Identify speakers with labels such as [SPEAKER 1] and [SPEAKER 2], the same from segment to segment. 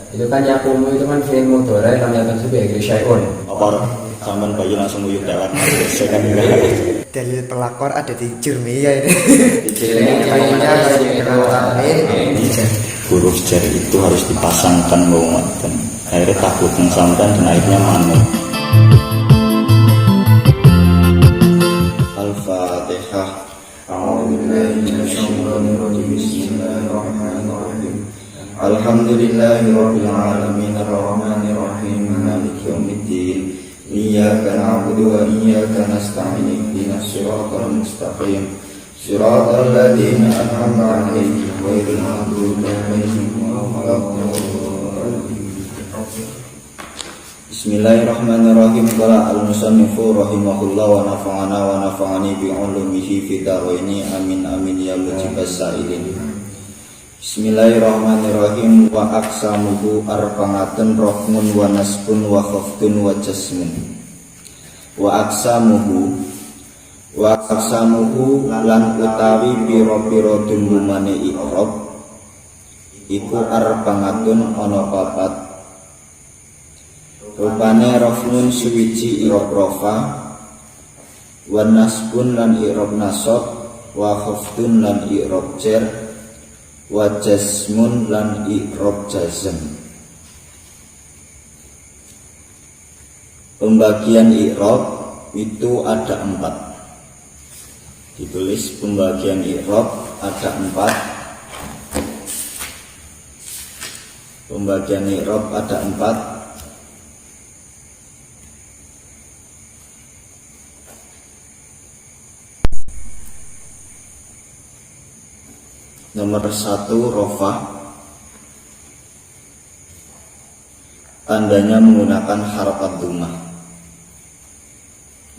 [SPEAKER 1] Itu kan yakumu itu kan fi'il mudhari lam yatasib bi akhiri syai'un.
[SPEAKER 2] Apa sampean bayi langsung uyuh dewek. Saya kan
[SPEAKER 3] Dalil pelakor ada di Jurmiyah ini.
[SPEAKER 1] Jurmiyah
[SPEAKER 2] huruf jar itu harus dipasangkan dan akhirnya takut sampean dan akhirnya manut. Al-Fatihah. Alhamdulillahirabbil alamin arrahmanir rahim maliki yaumiddin iyyaka na'budu wa iyyaka nasta'in ihdinas siratal mustaqim siratal ladzina an'amta 'alaihim ghairil maghdubi 'alaihim waladdallin. Bismillahirrahmanirrahim. Qala al-musannifu rahimahullah wa nafa'ana wa nafa'ani bi 'ulumihi fid dharaini amin amin ya mujibas sa'ilin. Bismillahirrahmanirrahim. Wa aqsamuhu arba'atun raf'un wa nasbun wa khafdun wa jasmun. Wa aqsamuhu lan utawi pira-pira dulumane i'rab iku arba'atun ana papat. Rupane raf'un suwiji i'rab rafa, wa nasbun lan i'rab nasab, wa khafdun lan i'rab jar, wa jasmun lan i'rab jazm. Pembagian i'rab itu ada 4. Ditulis pembagian i'rab ada 4. Pembagian i'rab ada 4. Nomor 1 rofa, tandanya menggunakan harakat dhammah.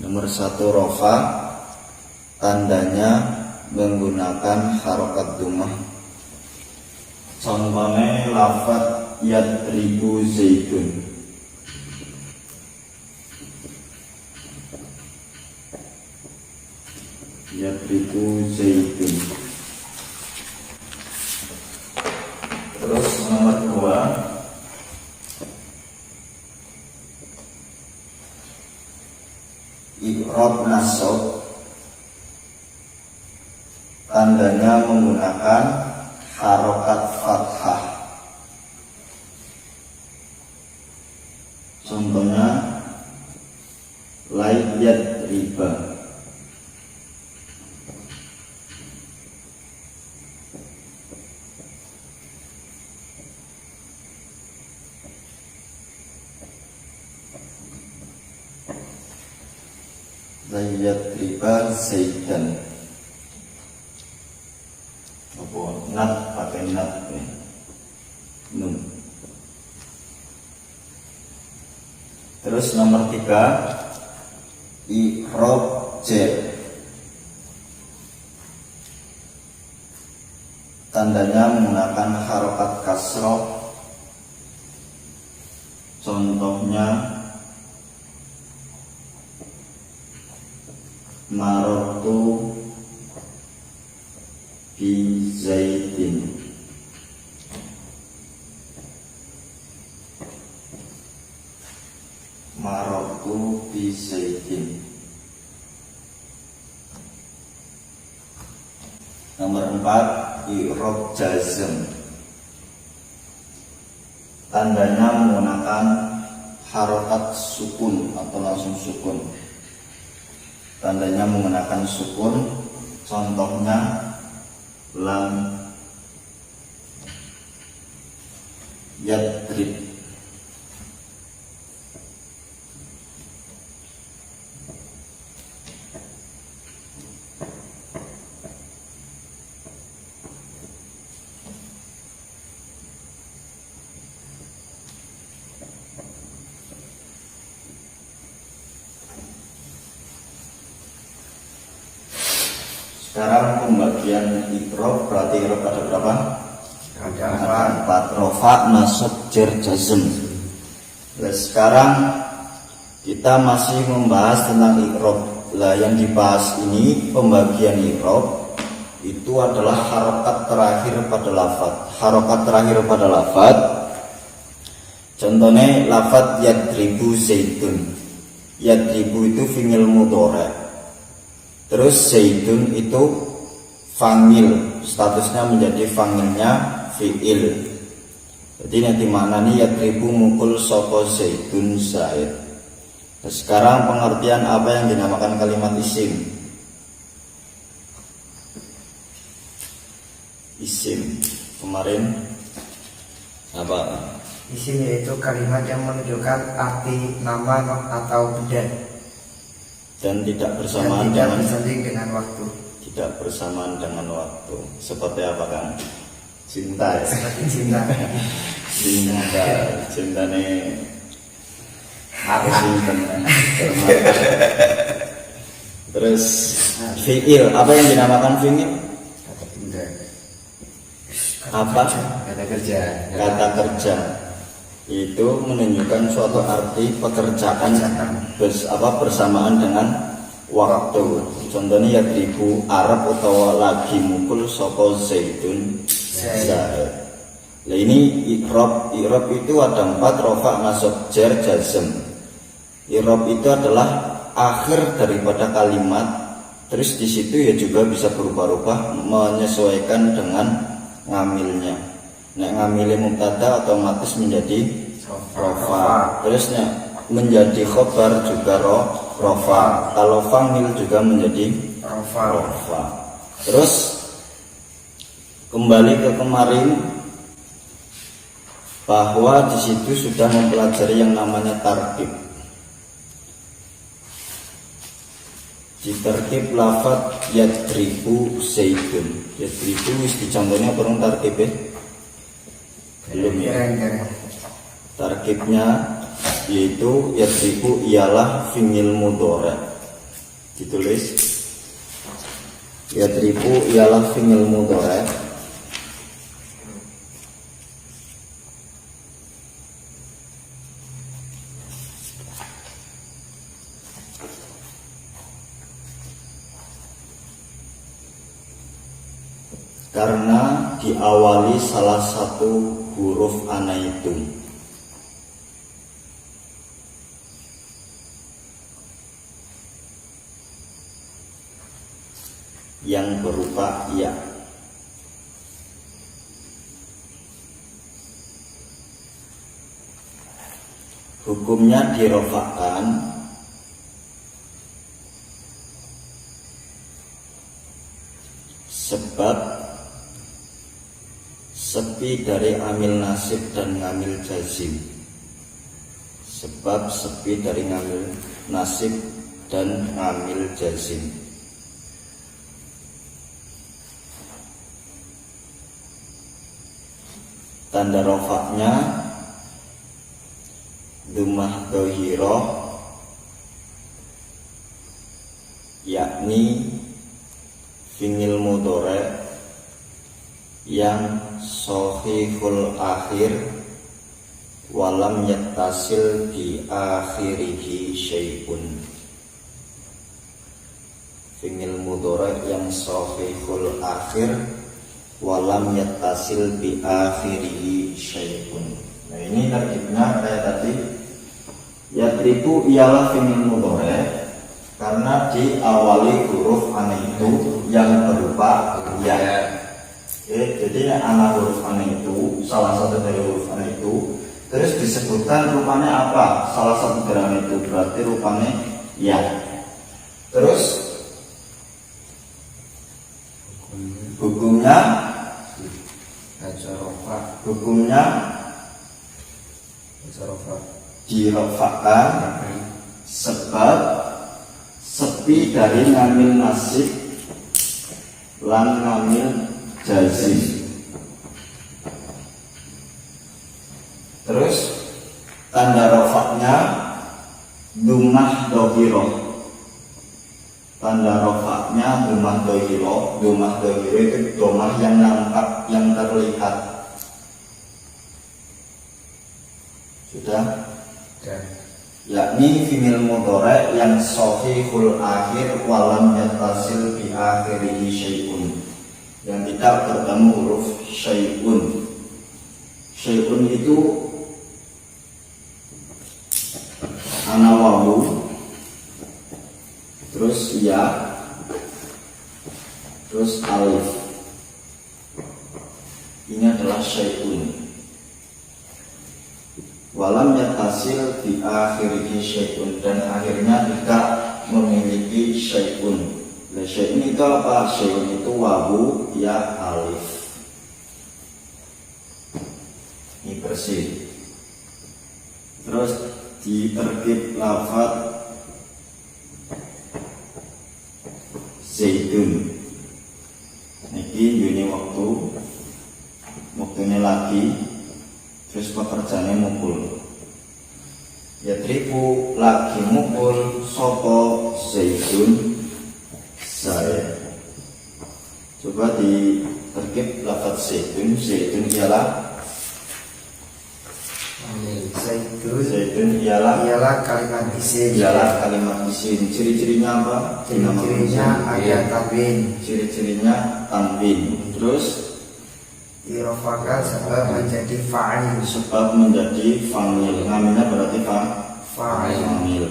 [SPEAKER 2] Nomor 1 rofa, tandanya menggunakan harakat dhammah. Contohnya lafaz yadribu zaidun. Yadribu zaidun. Terus nomor 2 i'rab nasab, tandanya menggunakan harokat fathah. Contohnya layyat riba. Layyat riba zaidan. Apa nat pakai nat ya. Nun. Terus nomor 3 i'rab jar, tandanya menggunakan harokat kasroh. Contohnya marartu bi zaidin. Marartu bi zaidin. Nomor 4 i'rab jazm, tandanya menggunakan harokat sukun atau langsung sukun. Tandanya menggunakan sukun. Contohnya lam yadrib. Sekarang pembagian i'rab, berarti i'rab ada berapa? Ada 4. Rofa, nasab, jar, jazm. Nah, sekarang kita masih membahas tentang i'rab. Lah yang dibahas ini pembagian i'rab itu adalah harokat terakhir pada lafaz. Harokat terakhir pada lafaz Contohnya lafadz yadribu zaidun. Yadribu itu fi'il mudhari'. Terus zaidun itu fa'il, statusnya menjadi fa'ilnya fi'il. Jadi nanti maknanya yadribu mukul sapa zaidun zaid. Nah, sekarang pengertian apa yang dinamakan kalimat isim. Isim kemarin apa?
[SPEAKER 3] Isim yaitu kalimat yang menunjukkan arti nama atau benda
[SPEAKER 2] Dan tidak
[SPEAKER 3] dan
[SPEAKER 2] bersamaan
[SPEAKER 3] tidak
[SPEAKER 2] dengan
[SPEAKER 3] bersanding dengan waktu.
[SPEAKER 2] tidak bersamaan dengan waktu. Seperti apa kan? Cinta ya.
[SPEAKER 3] Seperti cinta.
[SPEAKER 2] Cinta nih apa simpen. Terus fi'il, apa yang dinamakan fi'il?
[SPEAKER 1] Kata tunda.
[SPEAKER 2] Apa?
[SPEAKER 1] Kata kerja.
[SPEAKER 2] Kata kerja itu menunjukkan suatu arti pekerjaan bersamaan dengan waktu. Contohnya yadribu Arab atau lagi mukul sapa zaidun zaid. Nah ini i'rab itu ada 4, rofa, nasab, jar, jazm. I'rab itu adalah akhir daripada kalimat. Terus di situ ya juga bisa berubah-ubah menyesuaikan dengan ngamilnya. Nek ngamilnya mubtada otomatis menjadi rofa. Terus nek menjadi khobar juga rofa. Kalau fa'il juga menjadi rofa. Terus kembali ke kemarin bahwa di situ sudah mempelajari yang namanya tarkib. Di tarkib lafadz yadribu zaidun. Yadribu wis dicontohnya bareng tarkib ya. Belum ya. Tarkibnya yaitu yadribu ialah fi'il mudhari'. Ditulis yadribu ialah fi'il mudhari'. Karena diawali salah satu huruf ana itu. Yang berupa ya. Hukumnya dirofakkan sebab sepi dari amil nasib dan ngamil jazim. Sebab sepi dari ngamil nasib dan ngamil jazim. Tanda rofaknya dhammah dhahiroh, yakni fi'il mudhari' yang sahihul akhir walam yattasil bi akhirihi syai'un. Fi'il mudhari' yang sahihul akhir walam yattasil bi akhirihi syai'un. Nah ini tarkibnya kayak tadi. Yadribu ialah fi'il mudhari' karena diawali huruf ana itu yang berupa ya. Jadi anak huruf ana itu, salah satu dari huruf ana itu, terus disebutkan rupanya apa? Salah satu dari ana itu berarti rupanya ya. Terus hukumnya dirofakkan sebab sepi dari ngamil nasib lan ngamil jazim. Terus tanda rofaknya dhammah dhahiroh. Tanda rofaknya dhammah dhahiroh. Dhammah dhahiroh itu dhammah yang nampak, yang terlihat. Sudah? Yakni fi'il mudhari' yang sahihul akhir walam yattasil bi akhirihi syai'un. Yang tidak bertemu huruf syai'un. Syai'un itu ana wawu, terus ya, terus alif. Ini adalah syai'un. Walam yatasil di akhirnya syai'un, dan akhirnya tidak memiliki syai'un. Nah, syai'un itu apa? Syai'un itu wawu, ya, alif. Ini bersih. Terus di terkib lafaz zaidun. Niki ini waktunya lagi. Terus pekerjaannya mukul. Ya tribu lagi mukul sopo zaidun saya. Coba di terkib lafaz zaidun. Zaidun ialah Zaidun ialah
[SPEAKER 3] kalimat isim.
[SPEAKER 2] Ialah kalimat isim. Ciri-cirinya apa?
[SPEAKER 3] Ciri-cirinya ada tanwin.
[SPEAKER 2] Ciri-cirinya tanwin. Terus
[SPEAKER 3] Dirofakan sebab menjadi fa'il.
[SPEAKER 2] sebab menjadi fa'il. Namanya berarti fa'il.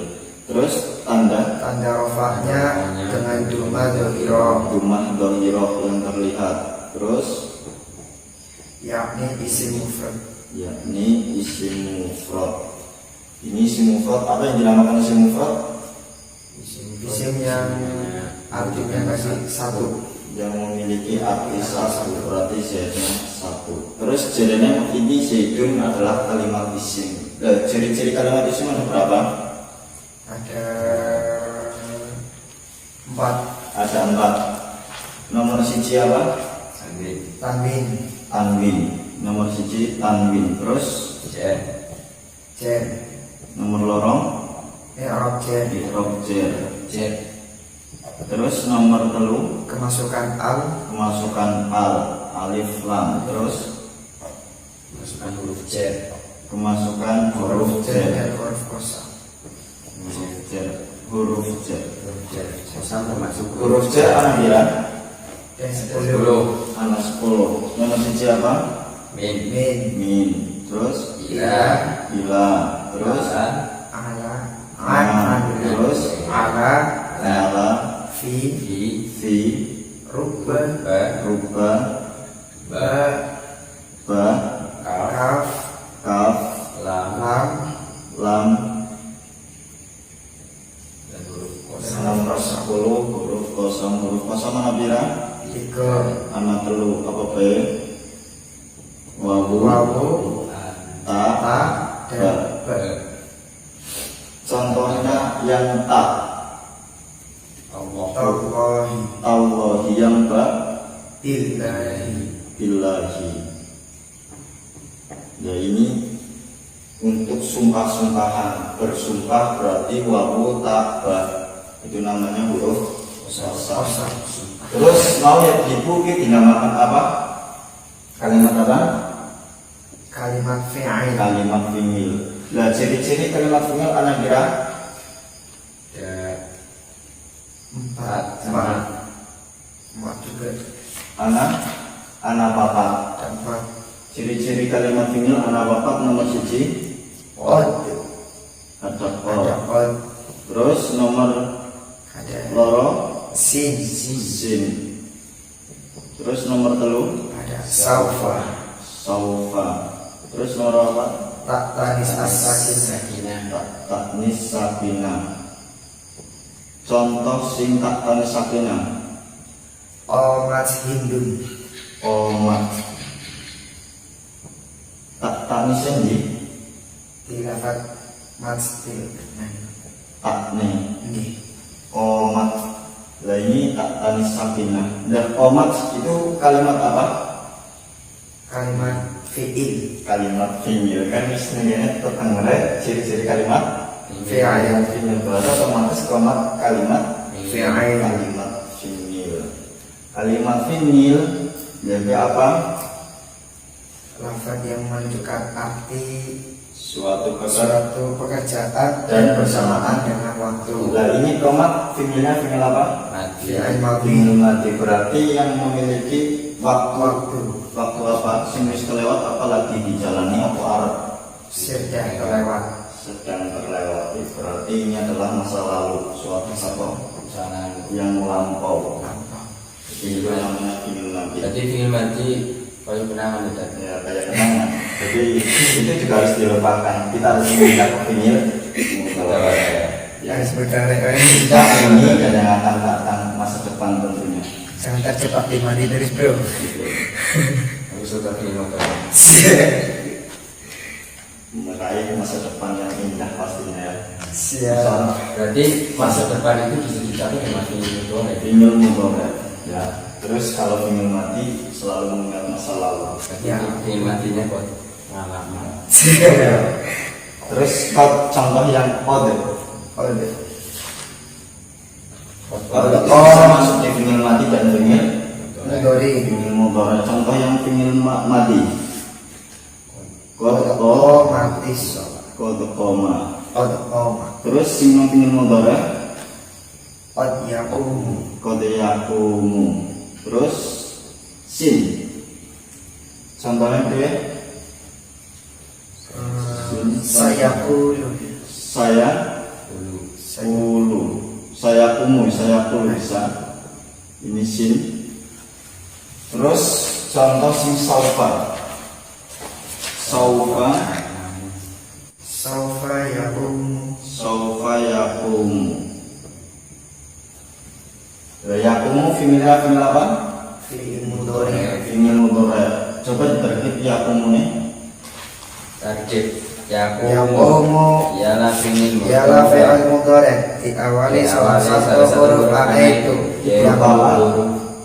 [SPEAKER 2] Terus tanda
[SPEAKER 3] rofahnya dengan duma dohiroh,
[SPEAKER 2] dumah dohiroh yang terlihat. Terus
[SPEAKER 3] yakni isim mufrad.
[SPEAKER 2] yakni isim mufrad. Ini isim mufrad. Apa yang dinamakan isim mufrad?
[SPEAKER 3] Isim yang artinya kasih satu,
[SPEAKER 2] yang memiliki arti satu, berarti zaidun satu. Terus jadinya ini zaidun adalah kalimat isim. Ciri-ciri kalimat isim ada berapa?
[SPEAKER 3] Ada 4.
[SPEAKER 2] Ada 4. Nomor siji apa?
[SPEAKER 3] Tanwin,
[SPEAKER 2] Tanwin. Nomor siji tanwin. Terus
[SPEAKER 3] jer,
[SPEAKER 2] nomor lorong
[SPEAKER 3] i'rab jer,
[SPEAKER 2] i'rab jer. Terus nomor telu
[SPEAKER 3] kemasukan al,
[SPEAKER 2] kemasukan al, alif lam. Terus
[SPEAKER 1] Masukkan huruf jar.
[SPEAKER 2] kemasukan huruf
[SPEAKER 3] jer
[SPEAKER 2] jar.
[SPEAKER 3] dan huruf kosam.
[SPEAKER 2] Huruf jar.
[SPEAKER 1] Kosam termasuk
[SPEAKER 2] Huruf jar anak bilang
[SPEAKER 3] Dan
[SPEAKER 1] 10.
[SPEAKER 2] anak 10. Nomor siji apa?
[SPEAKER 1] Min.
[SPEAKER 2] Min. Terus
[SPEAKER 1] Ila.
[SPEAKER 2] Terus
[SPEAKER 3] ala,
[SPEAKER 2] terus
[SPEAKER 3] ala,
[SPEAKER 2] ala,
[SPEAKER 3] fi,
[SPEAKER 2] fi,
[SPEAKER 3] rubba,
[SPEAKER 2] ruba,
[SPEAKER 3] ba,
[SPEAKER 2] ba,
[SPEAKER 3] kaf,
[SPEAKER 2] kaf,
[SPEAKER 1] Lam.
[SPEAKER 2] lam.
[SPEAKER 1] Dan huruf
[SPEAKER 2] Nomor 10 huruf kosong. Huruf kosong mana bira?
[SPEAKER 3] 3,
[SPEAKER 2] Anak telu apa be? Wawu,
[SPEAKER 3] wawu,
[SPEAKER 2] ta,
[SPEAKER 3] ta, dan ba.
[SPEAKER 2] Contohnya yang tak.
[SPEAKER 3] Tallahi,
[SPEAKER 2] Allah yang ba,
[SPEAKER 3] billahi.
[SPEAKER 2] billahi. Ya ini untuk sumpah-sumpahan. Bersumpah berarti wawu ta ba. Itu namanya huruf kosong. Terus mau ya ibu kita dinamakan apa? Kalimat apa?
[SPEAKER 3] Kalimat fi'il,
[SPEAKER 2] Kalimat fi'il. Nah ciri-ciri kalimat fi'il anak kira
[SPEAKER 1] Ada
[SPEAKER 3] 4 juga,
[SPEAKER 2] anak papat.
[SPEAKER 3] dan 4
[SPEAKER 2] Ciri-ciri kalimat fi'il anak papat nomor siji
[SPEAKER 3] od,
[SPEAKER 2] ada
[SPEAKER 3] ada
[SPEAKER 2] qad.
[SPEAKER 3] od,
[SPEAKER 2] Terus nomor
[SPEAKER 3] ada
[SPEAKER 2] loro
[SPEAKER 3] sin,
[SPEAKER 2] sin. Terus nomor telu
[SPEAKER 3] ada saufa,
[SPEAKER 2] saufa. Terus nomor apa?
[SPEAKER 3] tak tanis as-sakin,
[SPEAKER 1] Sakinah.
[SPEAKER 2] Taknis sakinah. Contoh sing tak tanis sakinah.
[SPEAKER 3] omat hindun,
[SPEAKER 2] Omat. Tak tanis ini
[SPEAKER 3] dilafat matstil.
[SPEAKER 2] tak nih.
[SPEAKER 3] Nggih,
[SPEAKER 2] Omat. Lah ini tak tanis sakinah. Dan omat itu kalimat apa?
[SPEAKER 3] kalimat fi'il,
[SPEAKER 2] Kalimat fi'il. Kan istilahnya tentang ciri-ciri kalimat
[SPEAKER 3] fi'il,
[SPEAKER 2] fi'il berarti otomatis kalimat
[SPEAKER 3] fi'il,
[SPEAKER 2] kalimat fi'il. Kalimat fi'il jadi apa?
[SPEAKER 3] lafaz yang menunjukkan arti
[SPEAKER 2] Suatu
[SPEAKER 3] suatu pekerjaan
[SPEAKER 2] Dan
[SPEAKER 3] bersamaan dengan waktu.
[SPEAKER 2] Nah ini komat fi'ilnya fi'il apa?
[SPEAKER 1] Mati.
[SPEAKER 3] Fi'il madhi,
[SPEAKER 2] Fi'il mati berarti yang memiliki waktu
[SPEAKER 3] waktu
[SPEAKER 2] apa? Sing wis kelewat apalagi dijalani apa arep
[SPEAKER 3] sudah kelewat.
[SPEAKER 2] sedang terlewati. Berarti ini adalah masa lalu, suatu apa yang melampau. Jadi itu namanya fi'il madi.
[SPEAKER 1] Jadi fi'il madi kayak kenangan itu.
[SPEAKER 2] Ya, kayak kenangan. Jadi itu juga harus dilupakan. Kita harus mengingat fi'il mudhari. Ya,
[SPEAKER 3] Harus berkarya.
[SPEAKER 2] kita ini dan yang akan datang masa depan tentunya.
[SPEAKER 3] Jangan terjebak di mandi terus bro.
[SPEAKER 1] Aku suka fi'il mudhari.
[SPEAKER 2] Meraih masa depan yang indah pastinya ya.
[SPEAKER 3] Siap.
[SPEAKER 1] Berarti masa depan itu bisa dicapai dengan fi'il mudhari.
[SPEAKER 2] Fi'il mudhari. Ya. Terus kalau fi'il madi selalu mengingat masa lalu.
[SPEAKER 1] Ya, fi'il madinya kok ngalaman.
[SPEAKER 2] Terus contoh yang kode. Kalau itu bisa masuk di fi'il madi dan fi'il
[SPEAKER 3] Mudhari.
[SPEAKER 2] mudhari. Contoh yang fi'il madi.
[SPEAKER 3] Otomatis.
[SPEAKER 2] Kode koma.
[SPEAKER 3] Otomatis.
[SPEAKER 2] Terus sing fi'il mudhari
[SPEAKER 3] Yakum.
[SPEAKER 2] kode yakumu. Terus sin. Contohnya itu ya.
[SPEAKER 3] Saya kulu.
[SPEAKER 2] Saya ulu. Saya kumu, saya kulu bisa. Ini sin. Terus contoh sing saufa. Saufa
[SPEAKER 3] Yakum.
[SPEAKER 2] saufa yakumu. Yakumu fi'il apa?
[SPEAKER 3] Fi'il mudhari.
[SPEAKER 2] Fi'il mudhari. Coba diterkib yakumu nih.
[SPEAKER 1] Tarkib yakumu
[SPEAKER 3] Yakumu.
[SPEAKER 1] ialah fi'il
[SPEAKER 3] Ialah fi'il mudhari. Diawali salah satu huruf A itu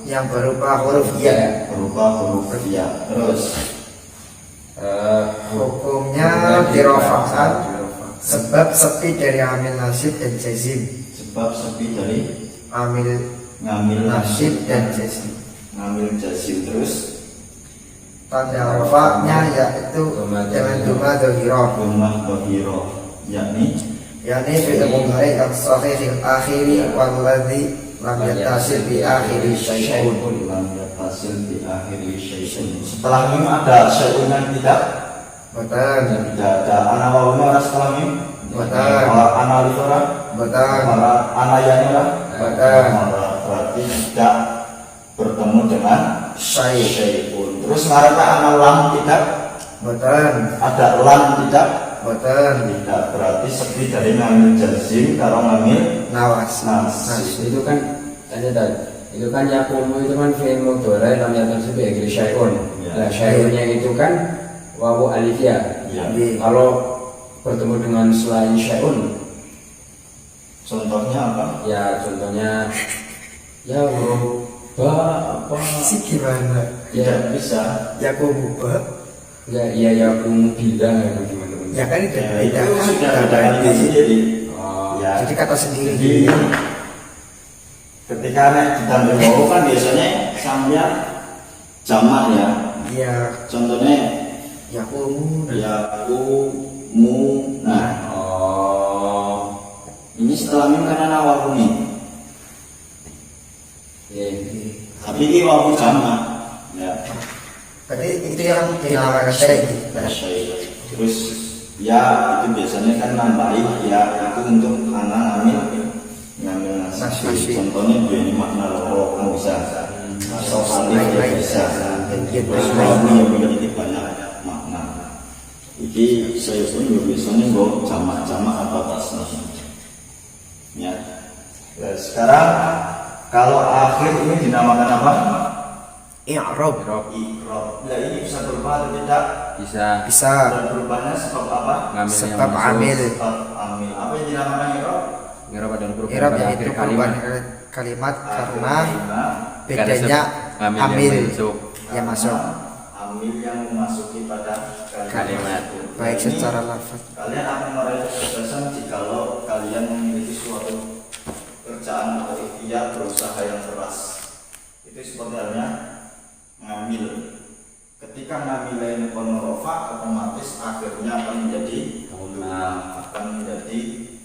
[SPEAKER 3] yang berupa huruf ya.
[SPEAKER 2] Berupa huruf ya. Terus
[SPEAKER 3] Hukumnya dirofa'kan sebab sepi dari amil nasib dan jazim.
[SPEAKER 2] sebab sepi dari
[SPEAKER 3] Amil
[SPEAKER 2] ngambil
[SPEAKER 3] nasib dan jazim.
[SPEAKER 2] ngambil jazim. Terus
[SPEAKER 3] Tanda rofa'nya yaitu dengan duma dohiroh,
[SPEAKER 2] rumah dohiro, yakni
[SPEAKER 3] yakni fi'il mudhari yang sahihil akhiri walladhi lam yattasil bi akhiri syai'un.
[SPEAKER 2] lam yattasil di akhiri syai'un. Setelah mim ada syai'un yang tidak
[SPEAKER 3] Betul,
[SPEAKER 2] ada ana wawunya orang setelah mim.
[SPEAKER 3] Betul.
[SPEAKER 2] Ana alif orang.
[SPEAKER 3] betul,
[SPEAKER 2] Ana yani orang.
[SPEAKER 3] Betul.
[SPEAKER 2] Berarti tidak bertemu dengan
[SPEAKER 3] syai',
[SPEAKER 2] syai'un. Terus ngarepnya ana lam tidak
[SPEAKER 3] betul,
[SPEAKER 2] ada lam tidak
[SPEAKER 3] betul,
[SPEAKER 2] tidak, berarti sepi dari ngambil jazim kalau ngambil
[SPEAKER 3] nawas.
[SPEAKER 2] nasib.
[SPEAKER 1] itu kan ada tadi. Itu kan yakumu itu kan fi'il mudhari lam yattasil bi akhiri syai'un.
[SPEAKER 2] Ya.
[SPEAKER 1] Nah, syai'unnya itu kan wawu alif ya.
[SPEAKER 2] Ya.
[SPEAKER 1] Kalau bertemu dengan selain syai'un,
[SPEAKER 2] Contohnya apa?
[SPEAKER 1] ya contohnya ya huruf ba apa
[SPEAKER 3] Si gimana?
[SPEAKER 1] ya
[SPEAKER 2] Tidak bisa.
[SPEAKER 3] Yakumu ba?
[SPEAKER 1] enggak ya yakumu bila ya gimana
[SPEAKER 3] Ya kan itu
[SPEAKER 2] Ya,
[SPEAKER 3] beda
[SPEAKER 2] itu sudah ada
[SPEAKER 3] kata.
[SPEAKER 2] kalimat sendiri.
[SPEAKER 1] Oh,
[SPEAKER 2] Ya.
[SPEAKER 3] Jadi kata sendiri.
[SPEAKER 2] Jadi ketika nek ditambah wawu kan biasanya sambil jamak ya.
[SPEAKER 3] Ya,
[SPEAKER 2] Contohnya
[SPEAKER 3] yakumu.
[SPEAKER 2] yakumu. Nah,
[SPEAKER 1] oh
[SPEAKER 2] ini setelah mim karena ada wawu nih.
[SPEAKER 1] iya.
[SPEAKER 2] Tapi ini wawu jamak. Ya.
[SPEAKER 3] Berarti itu yang dinamakan syai'.
[SPEAKER 2] Syai'. Terus ya itu biasanya kan nambahin ya itu untuk anak ngambil nasib.
[SPEAKER 3] Nasib.
[SPEAKER 2] Contohnya dia ini makna loro kamu bisa atau alif ya bisa. Terus wawu yang memiliki banyak makna. Jadi saya pun biasanya gue jamak-jamak atau tasnif. Ya. Nah, sekarang kalau akhir ini dinamakan apa?
[SPEAKER 3] I'rab.
[SPEAKER 2] Iqrab. Nah ini bisa berubah atau tidak?
[SPEAKER 1] Bisa
[SPEAKER 3] Bisa
[SPEAKER 2] Dan berubahnya sebab apa?
[SPEAKER 1] ngambil yang
[SPEAKER 3] sebab
[SPEAKER 1] masuk.
[SPEAKER 3] amil.
[SPEAKER 2] Sebab amil. Apa yang dinamakan iqrab?
[SPEAKER 1] Ngerap dan perubahan
[SPEAKER 3] I'rab
[SPEAKER 1] pada
[SPEAKER 3] yaitu
[SPEAKER 1] akhir kalimat.
[SPEAKER 3] perubahan kalimat karena
[SPEAKER 2] Karena
[SPEAKER 3] bedanya
[SPEAKER 1] Karena
[SPEAKER 3] amil
[SPEAKER 1] yang masuk.
[SPEAKER 3] yang masuk.
[SPEAKER 2] amil yang memasuki pada
[SPEAKER 1] Kalimat.
[SPEAKER 3] Baik
[SPEAKER 2] Ini
[SPEAKER 3] secara lafaz.
[SPEAKER 2] kalian akan meraih kesuksesan jikalau kalian memiliki suatu kerjaan atau ikhtiar berusaha yang keras. Itu seperti halnya ngambil. Ketika ngambil ini ponorofa, otomatis akhirnya akan menjadi akan menjadi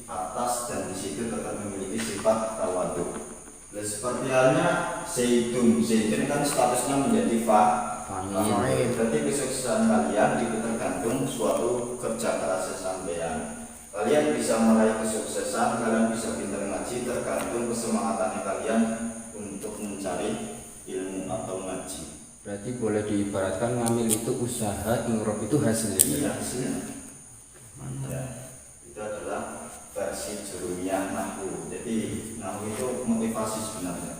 [SPEAKER 2] atas dan di situ tetap memiliki sifat tawadu. Dan seperti halnya zaitun kan statusnya menjadi fa'il. Berarti kesuksesan kalian itu tergantung suatu kerja keras sampean. meraih kesuksesan, kalian bisa pintar ngaji, tergantung kesemangatan kalian untuk mencari ilmu atau ngaji.
[SPEAKER 1] Berarti boleh diibaratkan ngambil itu usaha, ingrob itu hasilnya.
[SPEAKER 2] Iya, hasilnya. Ya, itu adalah versi jurumiyah nahwu. Jadi nahwu itu motivasi sebenarnya.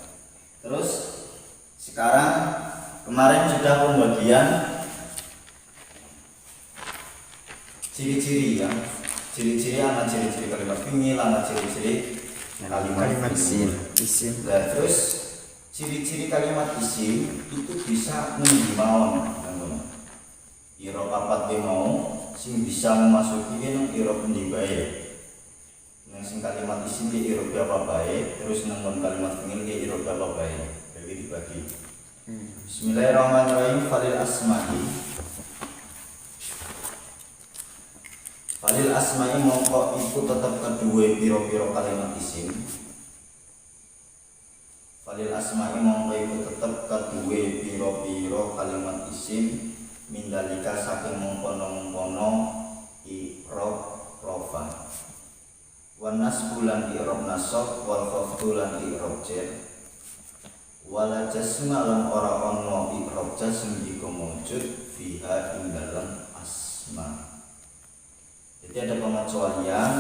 [SPEAKER 2] Terus sekarang kemarin sudah pembagian ciri-ciri ya. Ciri-ciri ana ciri-ciri kalimat fi'il, ana ciri-ciri kalimat isim. Nah, terus ciri-ciri kalimat isim itu bisa mengimauan teman-teman. Irob papat mau sing bisa memasuki nang irob endi bae. Nang sing kalimat isim di irob apa bae, terus nang kalimat fi'il di irob apa bae. Jadi dibagi. Bismillahirrahmanirrahim. Falil asma'i. Falil asma'i mongko iku tetep kedua piro-piro kalimat isim. Falil asma'i mongko iku tetep kedua piro-piro kalimat isim mindalika saking mengkono-mengkono i'rab rofa. Wan nasbu lan i'rab nasab wal khafdu lan i'rab jar. Wala jasma lan ora ana i'rab jasm iku mujud fiha ing dalam asma. Jadi ada pengecualian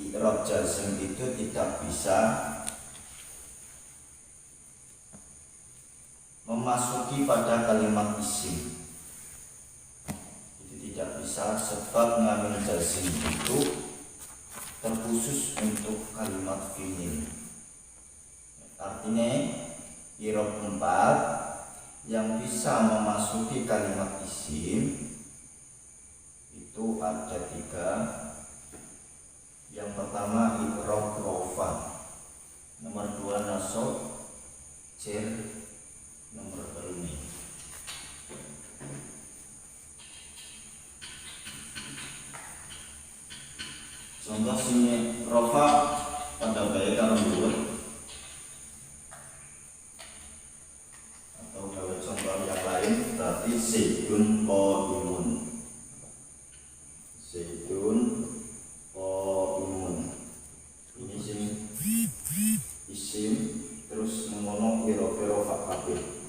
[SPEAKER 2] i'rab jazm itu tidak bisa memasuki pada kalimat isim. Itu tidak bisa sebab ngambil jazm itu terkhusus untuk kalimat fi'il. Artinya i'rab 4 yang bisa memasuki kalimat isim itu ada 3. Yang pertama i'rab rofa, nomor 2 nasab, jar, nomor 3. Contoh sini rofa pada baik karo dhuwur, atau kalau contoh yang lain berarti zaidun qaimun. Zaidun qaimun. Ini isim terus ngono piro-piro fakabeh.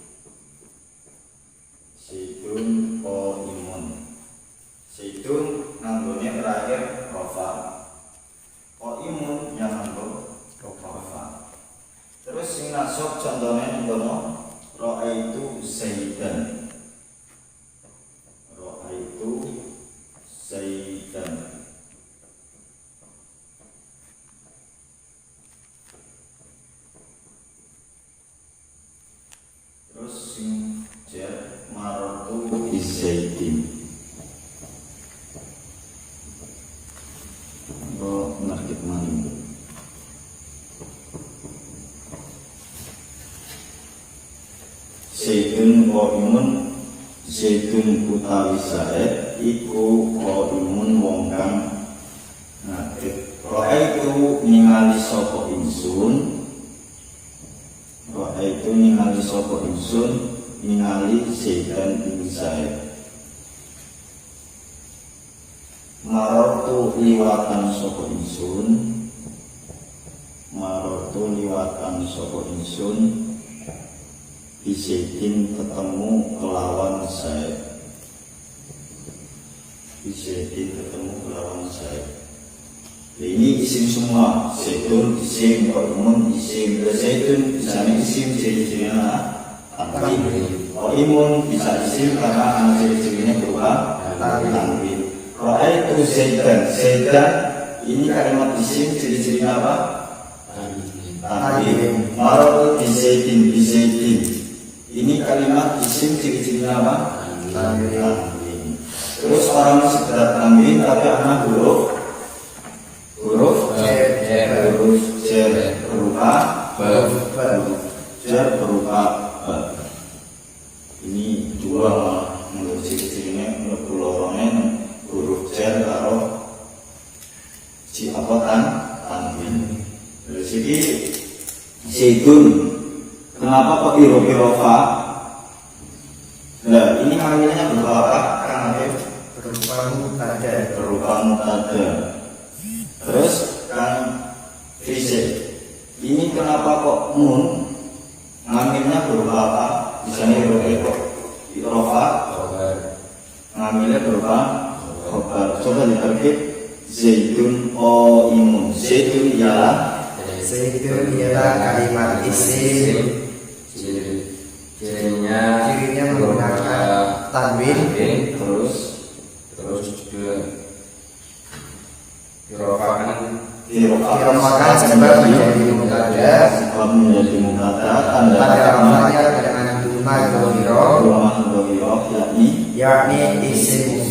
[SPEAKER 2] Zaidun qaimun. Zaidun nanggone terakhir rofa. Qaimun yang nganggo rofa. Terus sing nasab contohnya ngono ra'aitu zaidan. Ra'aitu zaidan. Terus sing jar marartu bi zaidin. Oh, nakit maling. Zaidun qaimun, zaidun utawi zaid iku qaimun wong kang ngadeg. Ra'aitu ningali sapa ingsun. Ra'aitu ningali sapa ingsun ningali zaidan ing zaid. Marartu liwatan sapa ingsun. Marartu liwatan sapa ingsun bisaidin ketemu kelawan zaid. Bisaidin ketemu kelawan zaid. Ini isim semua. Zaidun isim, qaimun isim. Zaidun bisa isim ciri-cirinya tanwin. Qaimun bisa isim karena ciri-cirinya berupa tanwin. Ra'aitu zaidan. Zaidan ini kalimat isim ciri-cirinya apa? Tanwin. Marartu bi zaidin. Bi zaidin ini kalimat isim ciri-cirinya apa? Tanwin. Terus orang sekedar tanwin tapi anak huruf jar berupa jar berupa ini dua menurut ciri-cirinya menurut lorongnya huruf jar karo si apa tanwin. Dari segi zaidun kenapa kok irofa? Nah, ini hamilnya berupa apa? Berupa mutada. Terus kan fisik. Ini kenapa kok mun ngambilnya berupa apa? Misalnya berupa rofa, ngambilnya berupa khobar. Coba diterkib. Zaidun imun. Zaidun ialah
[SPEAKER 3] kalimat isim.
[SPEAKER 1] Cirinya
[SPEAKER 3] menggunakan tanwin.
[SPEAKER 2] terus
[SPEAKER 1] juga
[SPEAKER 3] dirofakan sebab menjadi mubtada. Tanda rafanya dengan duma dhamiro yakni isim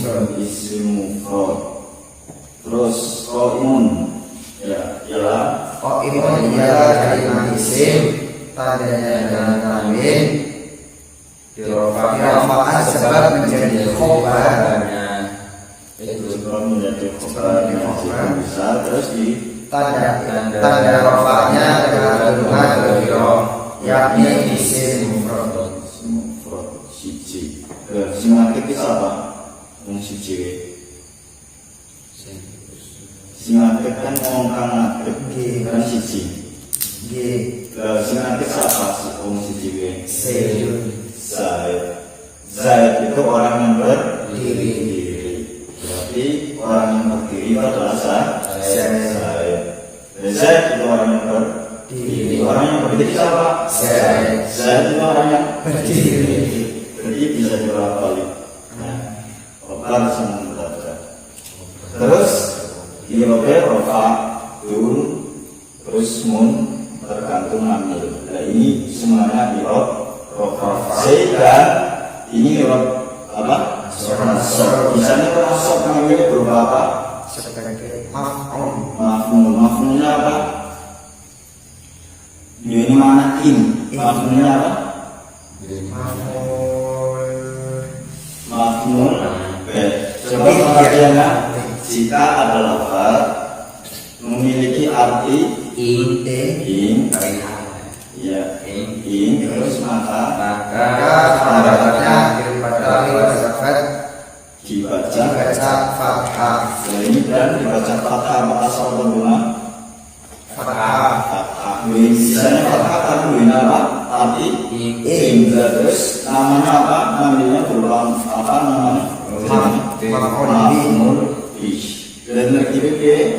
[SPEAKER 3] mufrad.
[SPEAKER 2] Terus qaimun ialah
[SPEAKER 3] Qaimun ialah kalimat isim, tandanya dengan tanwin, dirofakan sebab menjadi khobar.
[SPEAKER 2] sebab menjadi khobar bisa. Terus di
[SPEAKER 3] tanda rofanya dengan duma dhamiro yakni isim mufrad.
[SPEAKER 2] siji. Sing akeh iki apa? Wong siji. Sing akeh kan wong kang akeh kan siji. Sing akeh apa sih wong siji wae? Zaid itu orang yang berdiri. Berarti orang yang berdiri itu adalah Zaid. Zaid itu orang yang berdiri. Orang yang berdiri siapa? Zaid itu orang yang berdiri. Jadi bisa dibolak-balik. Khobar sama mubtada. Terus irobe rofa dun terus mun tergantung amil. Nah ini semuanya irob rofa. Sehingga ini irob apa? Misalnya kalau nasab mengambil berupa apa? Maf'ulnya apa? Ini mana maf'ulnya apa? Maf'ul. Coba perhatiannya, jika ada lafaz memiliki arti in, terus maka harapannya dibaca
[SPEAKER 3] fathah.
[SPEAKER 2] Dan dibaca fathah maka sama dengan fathah. Misalnya fathah kan apa? Arti in. Terus namanya apa? Namanya berupa apa namanya? Maf'ul bih. Dan terkibnya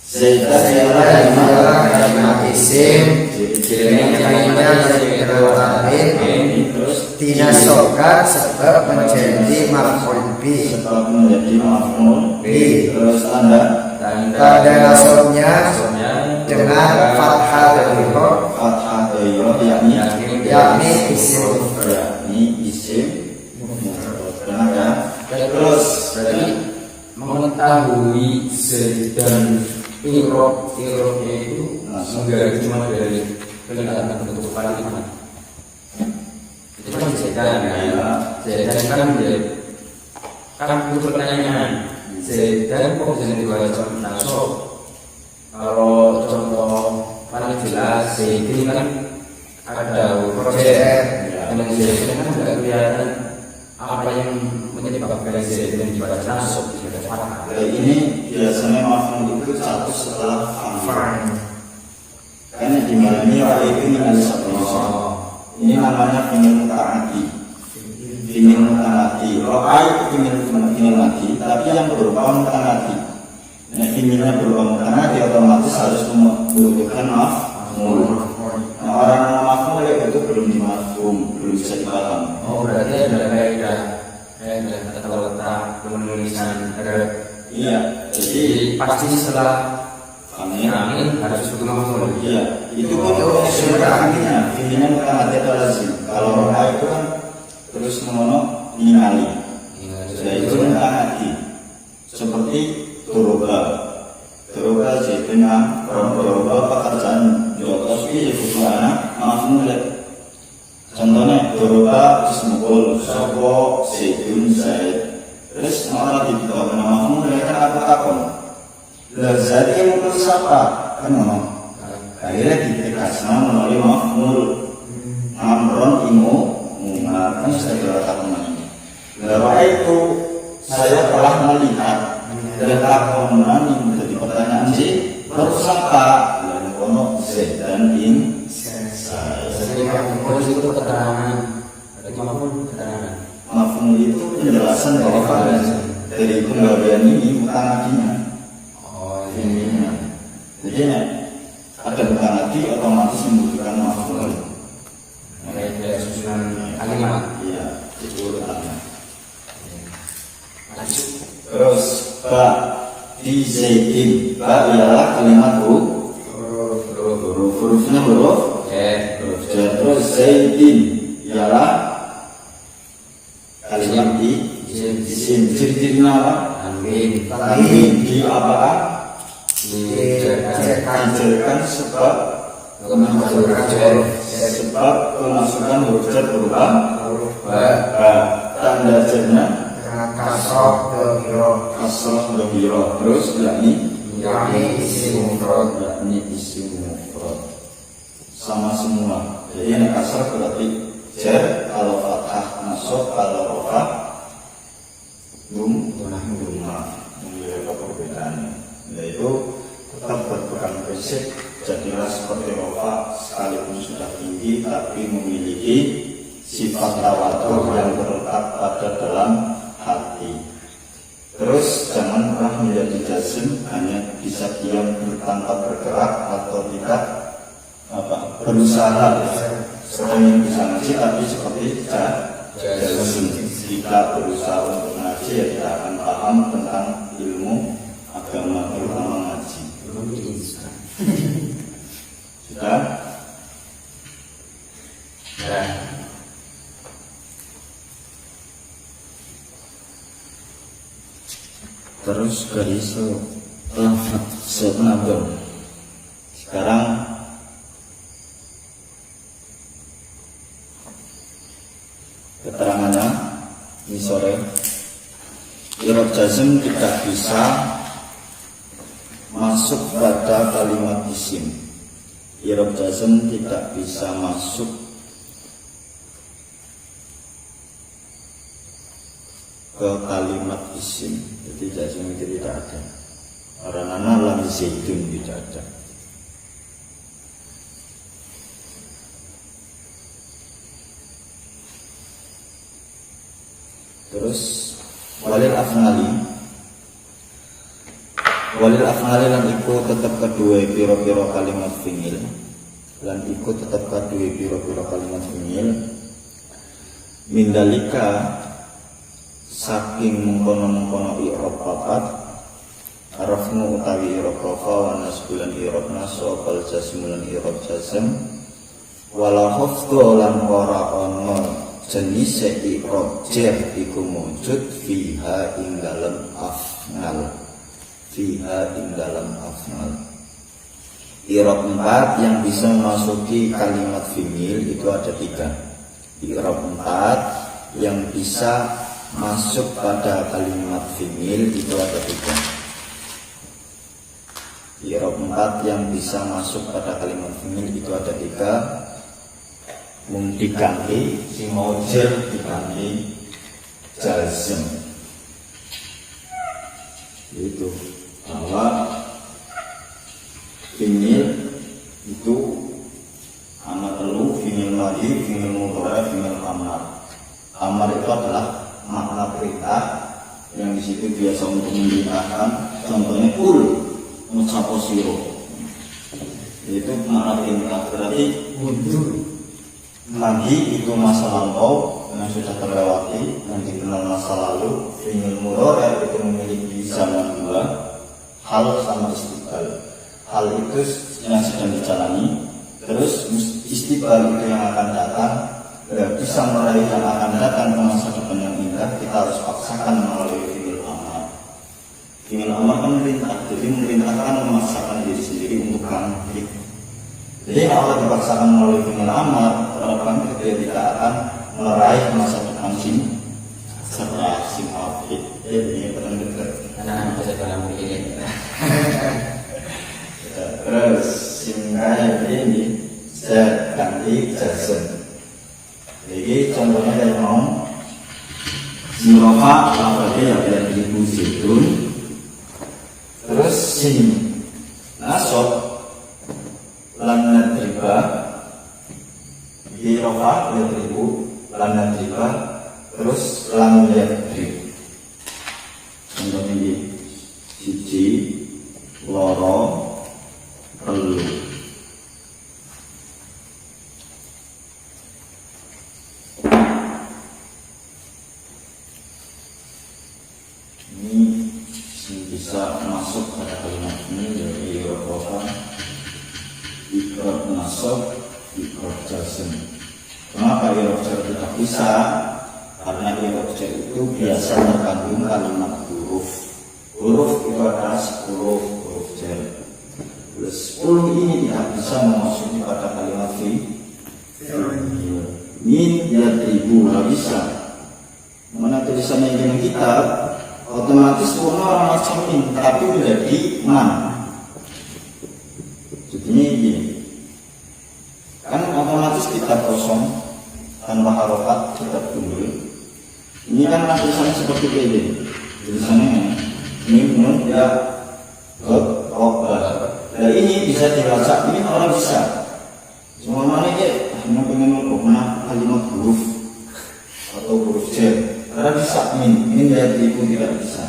[SPEAKER 2] Zaidah ialah
[SPEAKER 3] kalimat isim, cirinya tanwin, dinasobkan sebab menjadi maf'ul bih.
[SPEAKER 2] Terus tanda
[SPEAKER 3] nasobnya dengan fathah dhamiro yakni isim.
[SPEAKER 2] Benar ya? Terus
[SPEAKER 1] mengetahui dan irobnya itu enggak cuma dari kelihatan bentuk kalimat. Itu kan Zaidan kan menjadi kan itu pertanyaan. Zaidan kok bisa dibaca nasab? Kalau contoh paling jelas Zaidin kan ada huruf Z, dan Zaidin kan enggak kelihatan apa yang menyebabkan Zaidin dibaca nasab dibaca fathah.
[SPEAKER 2] Ini biasanya maf'ul itu satu setelah fa'il. Karena di mana ini itu minal sab'in. Ini namanya fi'il muta'addi. Fi'il muta'addi. Ro'a itu fi'il muta'addi, tapi yang berupa muta'addi. Nah, fi'ilnya berupa muta'addi otomatis harus membutuhkan maf'ul. Nah, orang maf'ul itu belum dimafhum, belum bisa dipaham.
[SPEAKER 1] Oh, berarti ada kaidah atau letak penulisan ada. Iya, jadi pasti setelah amin harus betul maf'ul.
[SPEAKER 2] Iya, itu pun sudah akhirnya filmnya bukan ada lazim. Kalau roha itu kan terus mengono ningali. Ya itu bukan hati. Seperti turuba jadinya turuba pekerjaan jotos ini bukan maf'ul. Contohnya turuba ismul sopo zaidun zaid. Terus malah dibawa nama mereka apa takon. Lazati mukul siapa? Kan ngono. Akhirnya ditegaskan melalui maf'ul. Amron kan sudah dikatakan ini. Lalu itu saya telah melihat dan takonan yang menjadi pertanyaan sih baru sapa lalu kono Zaidan in saya.
[SPEAKER 1] Jadi mafhum itu keterangan. Berarti mafhum keterangan.
[SPEAKER 2] Mafhum itu penjelasan dari penggawean ini mutanadinya.
[SPEAKER 1] Oh
[SPEAKER 2] Ini jadi ada mutanadi otomatis membutuhkan mafhum.
[SPEAKER 1] Dari susunan kalimat.
[SPEAKER 2] Iya, itu urutannya.
[SPEAKER 1] Lanjut.
[SPEAKER 2] Terus ba di Zaidin ba ialah kalimat hurufnya huruf huruf jar. Terus Zaidin ialah kalimat di isim. Ciri-cirinya apa? Tanwin di apakah? Dijelaskan sebab kemasukan huruf jar berupa ba. Tanda jarnya
[SPEAKER 3] kasroh
[SPEAKER 2] domiro. Terus yakni
[SPEAKER 3] isim mufrad.
[SPEAKER 2] yakni isim mufrad sama semua. Jadi yang kasar berarti jar, kalau fathah nasab, kalau rofa gumah. Ini perbedaannya. Yaitu tetap berpegang prinsip jadilah seperti rofa sekalipun sudah tinggi tapi memiliki sifat tawadhu yang terletak pada dalam hati. Terus jangan pernah menjadi jazm hanya bisa diam tanpa bergerak atau tidak berusaha. Sering yang bisa ngaji tapi seperti jazm tidak berusaha untuk ngaji ya tidak akan paham tentang ilmu agama terutama ngaji. Sudah? Ya. Terus garis senabel. Sekarang keterangannya ini sore. I'rab jazm tidak bisa masuk pada kalimat isim. I'rab jazm tidak bisa masuk ke kalimat isim. Jadi jazm itu tidak ada. Karena lam zaidun tidak ada. Terus walil afnali lan iku tetap kedua piro-piro kalimat fi'il. Lan iku tetap kedua piro-piro kalimat fi'il. Mindalika saking mengkono-mengkono i'rab papat arafnu utawi i'rab rafa wa nasbulan i'rab nasab wal jazmulan i'rab jazm wala hafdhu lan ora ana jenis i'rab jar iku mujud fiha ing dalem afnal. I'rab 4 yang bisa memasuki kalimat fi'il itu ada 3. I'rab 4 yang bisa masuk pada kalimat fi'il itu ada 3. I'rab 4 yang bisa masuk pada kalimat fi'il itu ada 3. Diganti si maujer diganti jazm. Itu bahwa fi'il itu ana telu, fi'il madhi, fi'il mudhari, fi'il amar. Amar itu adalah makna perintah yang di situ biasa untuk memerintahkan. Contohnya kul ngucapo siro, itu makna perintah. Berarti lagi itu masa lampau yang sudah terlewati, yang dikenal masa lalu. Fi'il mudhari itu memiliki zaman 2, hal sama istiqbal. Hal itu yang sedang dijalani, terus istiqbal itu yang akan datang. Bisa meraih yang akan datang ke masa depan yang indah, kita harus paksakan melalui fi'il amar. Fi'il amar kan memerintah, jadi memerintahkan memaksakan diri sendiri untuk bangkit. Jadi kalau dipaksakan melalui fi'il amar, terdepan dia tidak akan meraih masa depan cerah, apik. Jadi ini dekat.
[SPEAKER 1] Karena bisa dalam begini.
[SPEAKER 2] Terus singkat ini saya ganti jazm. Jadi contohnya kayak mau Zirofa lafadnya yang ibu zaitun sini nasab lan nadriba di rofa yadribu lan nadriba terus lam yadrib. Contoh ini siji loro telu. Ini bisa masuk pada kalimat ini dari Eropa ikrot nasab ikrot jazm. Kenapa ikrot jar tidak bisa? Karena ikrot jar itu biasa terkandung kalimat huruf. Huruf itu adalah 10 huruf jar. 10 ini tidak bisa memasuki pada kalimat fi'il. Min yadribu nggak bisa. Mana tulisannya dengan kitab otomatis warna orang macam ini tapi menjadi man. Jadinya gini, kan otomatis kitab kosong tanpa harokat kitab gundul. Ini kan tulisannya seperti ini. Tulisannya ini nun ya nah ini bisa dibaca, ini orang bisa. Cuma mana dia hanya pengen menggunakan kalimat huruf atau huruf jar. Karena bisa ini dari ibu tidak bisa.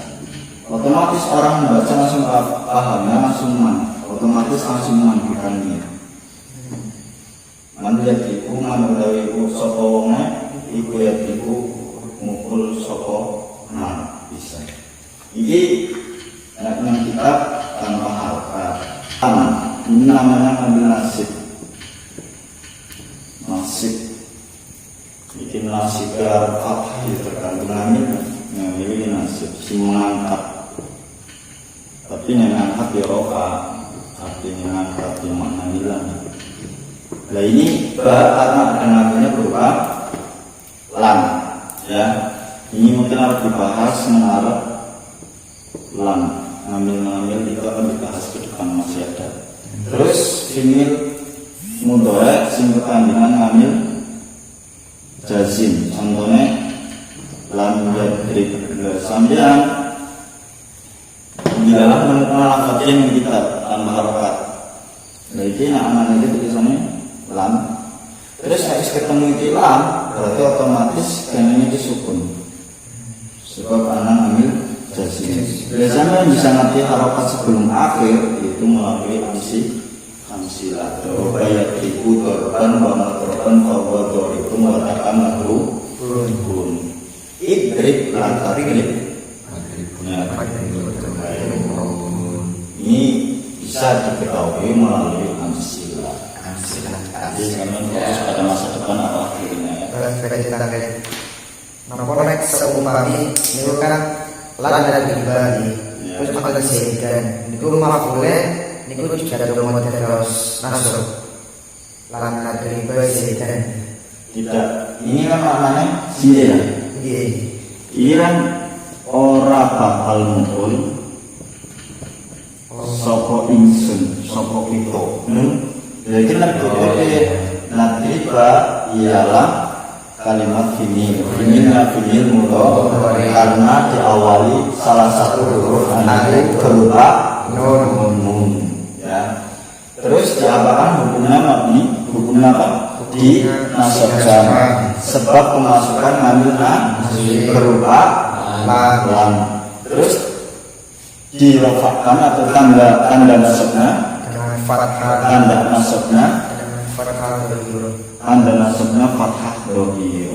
[SPEAKER 2] Otomatis orang membaca langsung paham, ya, langsung man. Otomatis langsung man bukan dia. Man dari ibu, man dari ibu sopo wonge, ibu dari ibu mukul sopo man bisa. Ini yang kita tanpa harokat. Ini namanya ngambil nasib. Nasib bikin nasib ke fathah tergantung angin. Nah ini nasib si mengangkat. Tapi yang mengangkat di roka, artinya mengangkat di makna hilang. Nah ini karena ada namanya berupa lam, ya. Ini mungkin harus dibahas mengarah lam, ngambil itu akan dibahas ke depan masih ada. Terus fi'il mudhari sing kekandungan ngambil jazim, contohnya lam yadrib. Sampeyan di dalam mengenal yang kita tanpa harokat. Nah ini aman itu tulisannya lam. Terus saya ketemu itu lam, berarti otomatis kanannya disukun. Sebab anak ambil jazim. Biasanya bisa nanti harokat sebelum akhir itu melalui amsilah. Bayat ibu dorban banget dorban bahwa itu mengatakan lagu bun. Idrib lantarib. Ini bisa diketahui melalui amsilah. Jadi kami fokus pada masa depan atau akhirnya.
[SPEAKER 3] Nomor next seumpami itu kan lan dari bali terus ada sedan niku mafule niku juga ada model terus masuk lan dari bali sedan
[SPEAKER 2] Tidak, ini kan maknanya sini ya. Ini kan ora bakal muncul soko insun, soko itu. Jadi nanti ialah kalimat finil. Finilnya finil mudho karena diawali salah satu huruf alif berupa nun. Ya. Terus diapakan hukumnya mabni? Hukumnya apa? Di nasab jama. Sebab pemasukan ngambil berupa lam. Terus dirofakkan atau tanda nasabnya. Tanda nasabnya. Tanda nasabnya fathah dhamir.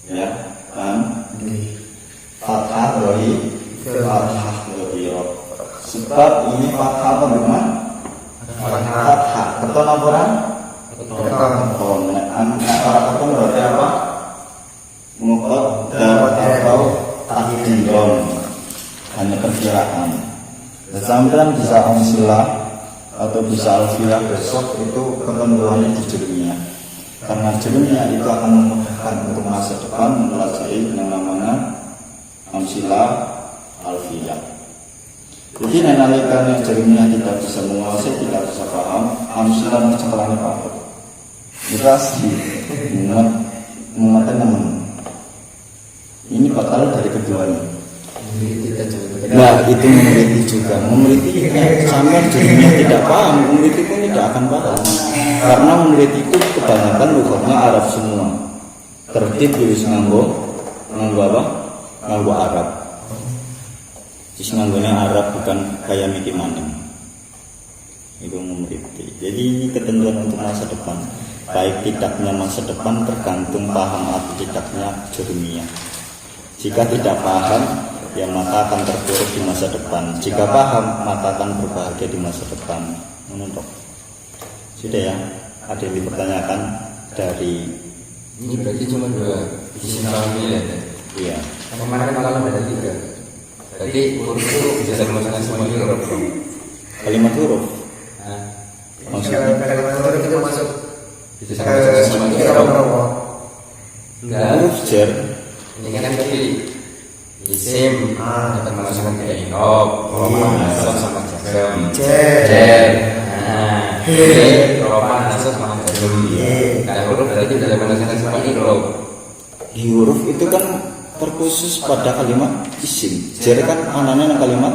[SPEAKER 2] Ya, kan? Fathah dhamir. Sebab ini fathah apa memang? Fathah. Betul apa? Betul. Antara itu berarti apa? Muqaddar atau takdiron. Hanya perkiraan. Sampai bisa amsilah atau bisa alfiah besok itu ketentuannya di jurumnya. Karena jurumnya itu akan memudahkan untuk masa depan mempelajari yang namanya amsilah alfiah. Jadi nalika yang jurumnya tidak bisa menguasai, tidak bisa paham, amsilah mencekelani apa? Berasi mengingatkan teman. Ini bakal dari keduanya.
[SPEAKER 1] Kita coba.
[SPEAKER 2] Nah itu memiliki juga, memiliki sampai jadinya tidak paham, memiliki pun tidak akan paham karena memiliki itu kebanyakan lughatnya Arab semua. Tertib wis nganggo apa? Nganggo Arab. Terus nganggone Arab bukan kayak Miki Maning. Itu memiliki. Jadi ini ketentuan untuk masa depan. Baik tidaknya masa depan tergantung paham atau tidaknya jurumiyah. Jika tidak paham, ya maka akan terpuruk di masa depan. Jika paham, maka akan berbahagia di masa depan. Menuntuk. Sudah ya, ada yang dipertanyakan dari
[SPEAKER 1] Ini berarti cuma 2 isim kamil ya?
[SPEAKER 2] iya.
[SPEAKER 1] Kemarin kalau ada 3. Berarti huruf itu bisa dimasukkan semua huruf.
[SPEAKER 2] Kalimat huruf.
[SPEAKER 1] Nah,
[SPEAKER 2] Maksudnya
[SPEAKER 3] Kalimat huruf itu masuk
[SPEAKER 1] bisa dimasukkan semua huruf. Enggak.
[SPEAKER 2] huruf jar.
[SPEAKER 1] Ini kan tadi isim dapat memasukkan tiga irob, nasab sama jazm. Jer. Nah, ini rofa nasab sama jazm. Nah, huruf berarti bisa memasukkan semua irob.
[SPEAKER 2] Di huruf itu kan terkhusus pada kalimat isim. Jar kan anane nang kalimat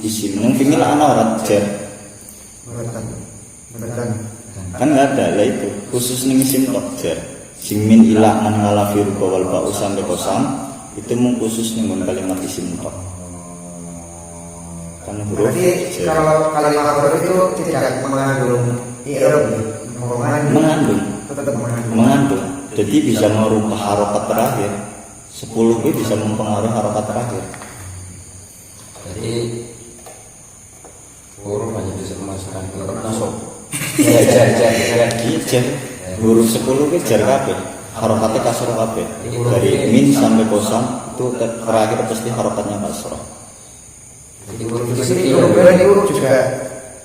[SPEAKER 2] isim. Nang pingin ana orang jar.
[SPEAKER 3] Betul.
[SPEAKER 2] Kan nggak ada lah itu. Khusus ning isim tok jar. Simin ilah man ngalafi rupa wal ba'u sampai kosam itu mengkhusus ning kalimat isim tok. Kan huruf
[SPEAKER 3] Berarti
[SPEAKER 2] jar.
[SPEAKER 3] kalau kalimat huruf itu tidak mengandung i'rab,
[SPEAKER 2] Mengandung.
[SPEAKER 3] tetap mengandung.
[SPEAKER 2] Mengandung. Jadi bisa merubah harokat terakhir. 10 itu bisa mempengaruhi harokat terakhir.
[SPEAKER 1] Jadi huruf hanya bisa memasukkan huruf nasab. Jar.
[SPEAKER 2] Iya jar. Huruf 10 itu jar kabeh. Harokatnya kasroh kabeh. Dari min sampai kosam itu terakhir pasti harokatnya kasroh.
[SPEAKER 1] Jadi huruf
[SPEAKER 3] Di
[SPEAKER 1] itu
[SPEAKER 3] sini
[SPEAKER 1] iya.
[SPEAKER 3] huruf juga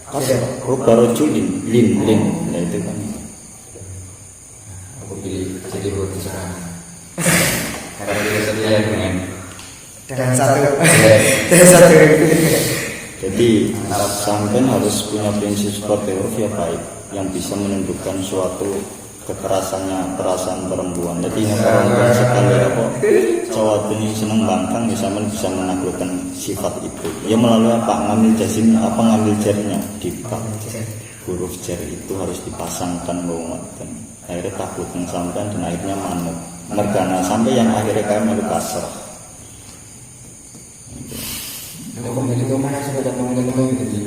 [SPEAKER 2] Kasroh. Huruf baru lin. Nah itu kan.
[SPEAKER 1] Aku pilih jadi huruf sekarang. Karena kita setia dengan
[SPEAKER 3] dan satu
[SPEAKER 2] Jadi sampai harus punya prinsip seperti huruf ya baik yang bisa menunjukkan suatu kekerasannya perasaan perempuan. Jadi yang perempuan sekali apa cowok ini seneng bangkang misalnya bisa menaklukkan sifat itu. Ya melalui apa ngambil jazimnya apa ngambil jarnya di huruf jar itu harus dipasangkan menguatkan. Akhirnya takut sampai dan akhirnya manut. Mergana sampai yang akhirnya kayak melu kasar.
[SPEAKER 1] pemilik rumah sudah ada pemilik rumah gitu.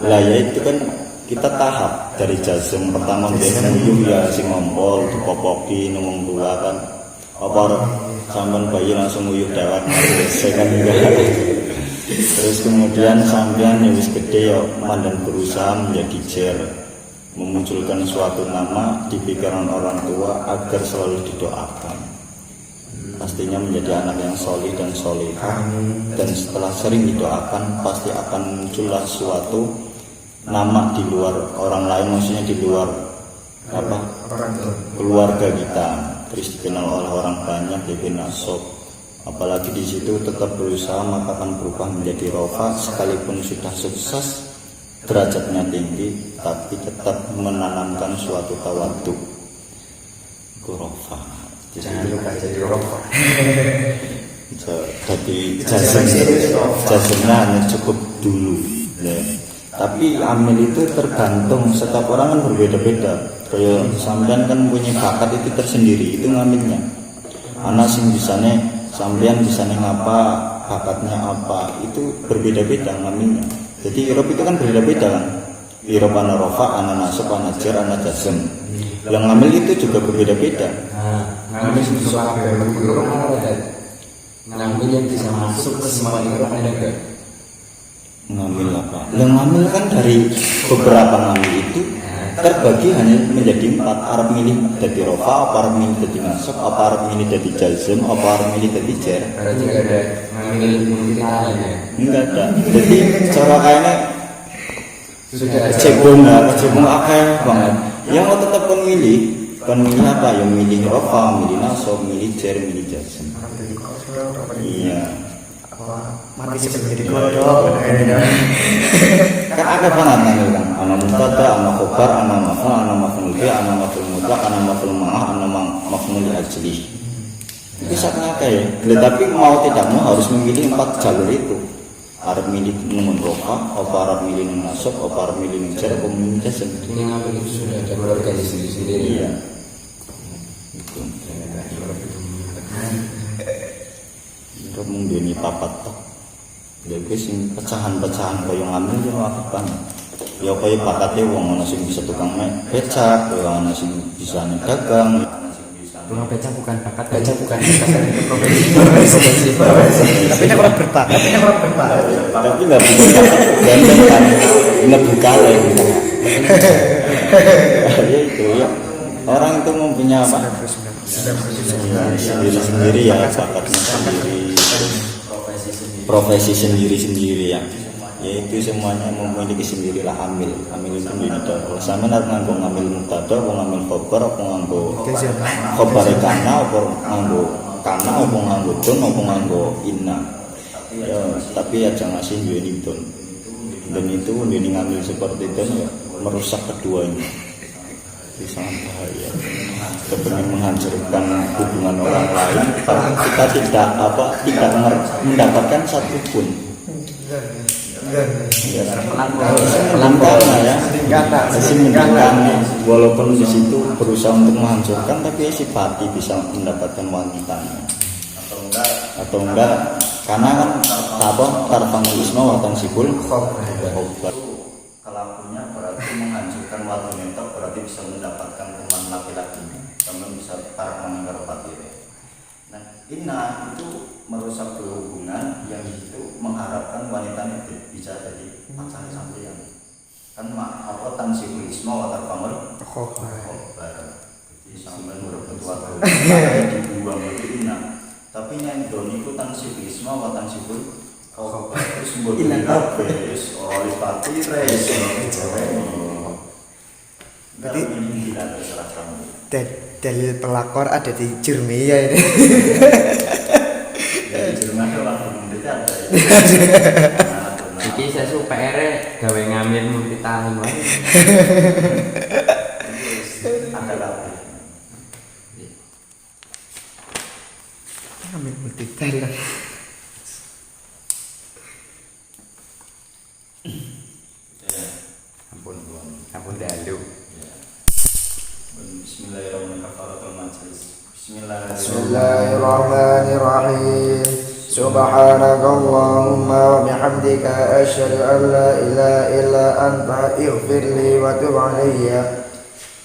[SPEAKER 2] Lah ya itu kan kita tahap dari jazm pertama dia nguyuh ya si ngompol dipopoki ngomong tua kan apa sampean bayi langsung nguyuh dewek kan enggak. Terus kemudian sampean yang wis gede ya mandang berusaha menjadi jer memunculkan suatu nama di pikiran orang tua agar selalu didoakan. Pastinya menjadi anak yang solih dan solihah. Dan setelah sering didoakan pasti akan muncullah suatu nama di luar orang lain, maksudnya di luar apa keluarga kita, terus dikenal oleh orang banyak jadi nasab. Apalagi di situ tetap berusaha maka akan berubah menjadi rofa sekalipun sudah sukses derajatnya tinggi tapi tetap menanamkan suatu tawaduk itu rofa.
[SPEAKER 1] Jangan lupa jadi rofa.
[SPEAKER 2] Jadi jazmnya hanya cukup dulu ya. Tapi amil itu tergantung setiap orang kan berbeda-beda. Kayak sampean kan punya bakat itu tersendiri, itu ngamilnya. Anak sing bisane sampean bisane ngapa, bakatnya apa, itu berbeda-beda ngamilnya. Jadi irob itu kan berbeda-beda kan. Irob ana rofa, ana nasab, ana jar, ana jazm. Yang ngamil itu juga berbeda-beda.
[SPEAKER 1] Ngambil sesuatu yang berulang ada. Ngambil yang bisa masuk ke semua irob ada enggak?
[SPEAKER 2] Ngambil apa? Yang ngambil kan dari beberapa ngambil itu terbagi hanya menjadi 4. Arab milih jadi rofa, apa Arab milih jadi nasab, apa Arab milih jadi jazm, apa Arab milih jadi jar.
[SPEAKER 1] Berarti enggak ada ngambil multiplikan ya?
[SPEAKER 2] Enggak ada. Jadi cara kayaknya
[SPEAKER 1] Sudah ada
[SPEAKER 2] cebong akeh banget. Yang mau tetap milih apa? Yang milih rofa, milih nasab, milih jar, milih jazm. Iya.
[SPEAKER 3] Mati sebelum jadi kodok.
[SPEAKER 2] Kan ada banget ngambil kan. Ana mubtada, ana khobar, ana maf'ul, ana maf'ul bi, ana maf'ul mutlaq, ana maf'ul ma'ah, ana maf'ul ajli. Itu sangat akeh. Tetapi mau tidak mau harus memilih 4 jalur itu. Arab milih nang rofa, apa Arab milih nang nasab, apa Arab milih nang jar, apa milih jazm.
[SPEAKER 1] Ini ngambil itu sudah ada organisasi sendiri.
[SPEAKER 2] Iya.
[SPEAKER 1] Itu ternyata Iqra itu
[SPEAKER 2] Itu mungkin papat tok. Jadi sing pecahan-pecahan kaya ngambil yo lakukan. Ya kaya bakate wong ana sing bisa tukang becak, kaya ana sing bisa dagang.
[SPEAKER 1] tukang beca bukan bakat, beca bukan bakat, itu profesi.
[SPEAKER 3] Tapi ini orang berbakat,
[SPEAKER 2] Tapi nggak bisa ganteng kan, nggak buka lah. Ya itu ya. Orang itu mempunyai apa? Sendiri-sendiri ya, bakatnya sendiri, profesi sendiri-sendiri ya. Yaitu semuanya memiliki sendirilah amil itu dinada. Sama nak nganggo ngambil mubtada, apa ngambil khobar, apa nganggo khobar kana, apa nganggo kana, apa nganggo don, apa nganggo inna. Ya, tapi ya jangan sih duweni don. Dan itu duweni ngambil seperti itu ya merusak keduanya. Itu sangat bahaya. Kepengen menghancurkan hubungan orang lain, tapi kita tidak mendapatkan satupun. Pelan-pelan ya, masih mendapatkan walaupun di situ berusaha untuk menghancurkan, tapi si pati bisa mendapatkan wanitanya atau enggak karena kan apa tarfamul isma wa tansibul khobar. Kelakunya berarti menghancurkan wanita, berarti bisa mendapatkan teman laki-laki, teman bisa para meninggal pati. Nah, inna itu merusak hubungan yang itu mengharapkan wanitanya bisa jadi pacar sampeyan. Kan apa tansibul isma wa tarfamul khobar. Jadi sampeyan merebut waktu dibuang itu inna. Tapi yang don itu tansibul isma wa tansibul khobar. Terus mbok wis oleh pati res. Berarti ini tidak terserah kamu.
[SPEAKER 3] Dalil pelakor ada di Jurmiyah ini.
[SPEAKER 2] Dari Jerman lah ada.
[SPEAKER 1] Iki sesu PR gawe ngambil multitaling wae.
[SPEAKER 2] Ada apa?
[SPEAKER 3] Ngambil multitaling.
[SPEAKER 1] Ampun dalu.
[SPEAKER 2] Bismillahirrahmanirrahim.
[SPEAKER 3] Bismillahirrahmanirrahim. Subhanaka Allahumma wa bihamdika asyhadu an la ilaha illa anta ighfirli wa tub alayya.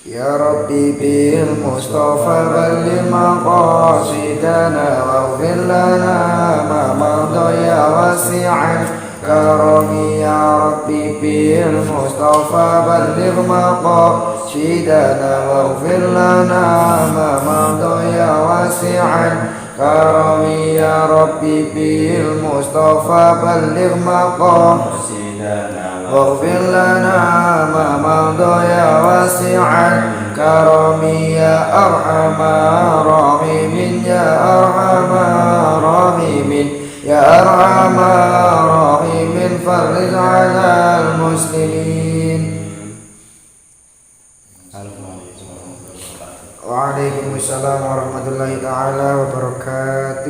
[SPEAKER 3] Ya Rabbi bil Mustafa balligh maqasidana waghfir lana ma madha ya wasi'an karami ya Rabbi bil Mustafa balligh maqasidana waghfir lana ma madha ya wasi'an karami ya Rabbi bil Mustafa balligh maqasidana waghfir lana ma madha ya wasi'an karami ya arhamar rahimin ya arhamar rahimin ya arhamar rahimin farij 'alal muslimin. Waalaikumsalam warahmatullahi taala wabarakatuh.